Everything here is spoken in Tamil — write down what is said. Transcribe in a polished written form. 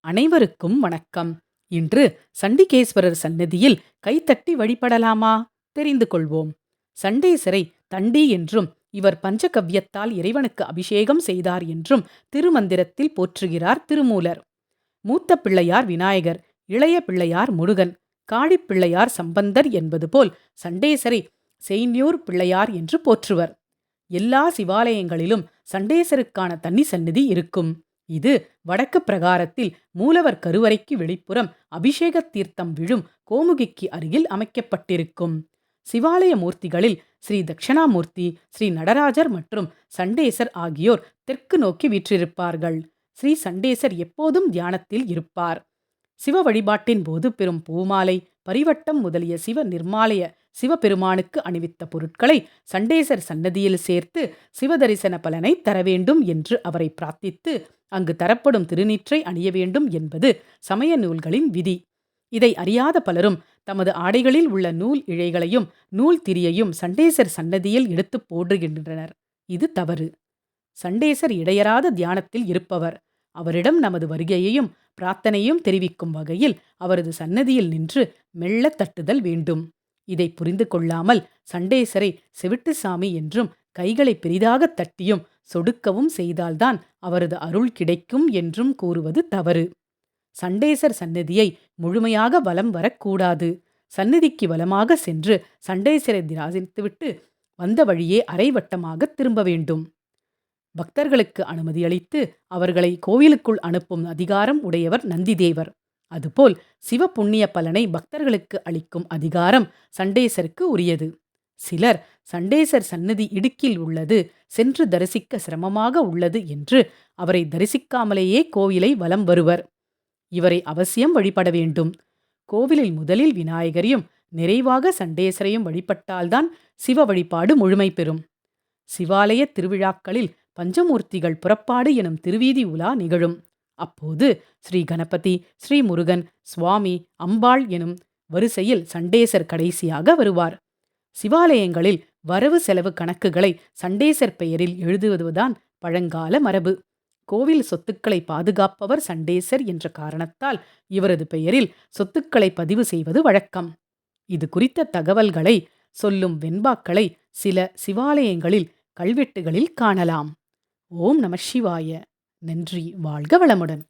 அனைவருக்கும் வணக்கம். இன்று சண்டிகேஸ்வரர் சந்நிதியில் கைத்தட்டி வழிபடலாமா? தெரிந்து கொள்வோம். சண்டேசரை தண்டி என்றும் இவர் பஞ்சகவ்யத்தால் இறைவனுக்கு அபிஷேகம் செய்தார் என்றும் திருமந்திரத்தில் போற்றுகிறார் திருமூலர். மூத்த பிள்ளையார் விநாயகர், இளைய பிள்ளையார் முருகன், காழிப்பிள்ளையார் சம்பந்தர் என்பது போல் சண்டேசரை செய்ஞூர் பிள்ளையார் என்று போற்றுவர். எல்லா சிவாலயங்களிலும் சண்டேசருக்கான தனி சந்நிதி இருக்கும். இது வடக்கு பிரகாரத்தில் மூலவர் கருவறைக்கு வெளிப்புறம் அபிஷேக தீர்த்தம் விழும் கோமுகிக்கு அருகில் அமைக்கப்பட்டிருக்கும். சிவாலய மூர்த்திகளில் ஸ்ரீ தட்சிணாமூர்த்தி, ஸ்ரீ நடராஜர் மற்றும் சண்டேசர் ஆகியோர் தெற்கு நோக்கி வீற்றிருப்பார்கள். ஸ்ரீ சண்டேசர் எப்போதும் தியானத்தில் இருப்பார். சிவ வழிபாட்டின் போது பெறும் பூமாலை, பரிவட்டம் முதலிய சிவ நிர்மாலய சிவபெருமானுக்கு அணிவித்த பொருட்களை சண்டேசர் சன்னதியில் சேர்த்து சிவதரிசன பலனை தர வேண்டும் என்று அவரை பிரார்த்தித்து அங்கு தரப்படும் திருநீற்றை அணிய வேண்டும் என்பது சமய நூல்களின் விதி. இதை அறியாத பலரும் தமது ஆடைகளில் உள்ள நூல் இழைகளையும் நூல் திரியையும் சண்டேசர் சன்னதியில் எடுத்து போடுகின்றனர். இது தவறு. சண்டேசர் இடையறாத தியானத்தில் இருப்பவர். அவரிடம் நமது வருகையையும் பிரார்த்தனையும் தெரிவிக்கும் வகையில் அவரது சன்னதியில் நின்று மெல்ல தட்டுதல் வேண்டும். இதை புரிந்து கொள்ளாமல் சண்டேசரை செவிட்டுசாமி என்றும் கைகளை பெரிதாக தட்டியும் சொடுக்கவும் செய்தால்தான் அவரது அருள் கிடைக்கும் என்றும் கூறுவது தவறு. சண்டேசர் சந்நிதியை முழுமையாக வலம் வரக்கூடாது. சந்நிதிக்கு வலமாக சென்று சண்டேசரை தியானித்துவிட்டு வந்த வழியே அரைவட்டமாக திரும்ப வேண்டும். பக்தர்களுக்கு அனுமதி அளித்து அவர்களை கோவிலுக்குள் அனுப்பும் அதிகாரம் உடையவர் நந்திதேவர். அதுபோல் சிவ புண்ணிய பலனை பக்தர்களுக்கு அளிக்கும் அதிகாரம் சண்டேசருக்கு உரியது. சிலர் சண்டேசர் சந்நிதி இடுக்கில் உள்ளது, சென்று தரிசிக்க சிரமமாக உள்ளது என்று அவரை தரிசிக்காமலேயே கோவிலை வலம் வருவர். இவரை அவசியம் வழிபட வேண்டும். கோவிலில் முதலில் விநாயகரையும் நிறைவாக சண்டேசரையும் வழிபட்டால்தான் சிவ வழிபாடு முழுமை பெறும். சிவாலய திருவிழாக்களில் பஞ்சமூர்த்திகள் புறப்பாடு எனும் திருவீதி உலா நிகழும். அப்போது ஸ்ரீ கணபதி, ஸ்ரீ முருகன், சுவாமி, அம்பாள் எனும் வரிசையில் சண்டேசர் கடைசியாக வருவார். சிவாலயங்களில் வரவு செலவு கணக்குகளை சண்டேசர் பெயரில் எழுதுவதுதான் பழங்கால மரபு. கோவில் சொத்துக்களை பாதுகாப்பவர் சண்டேசர் என்ற காரணத்தால் இவரது பெயரில் சொத்துக்களை பதிவு செய்வது வழக்கம். இது குறித்த தகவல்களை சொல்லும் வெண்பாக்களை சில சிவாலயங்களில் கல்வெட்டுகளில் காணலாம். ஓம் நம சிவாய. நன்றி. வாழ்க வளமுடன்.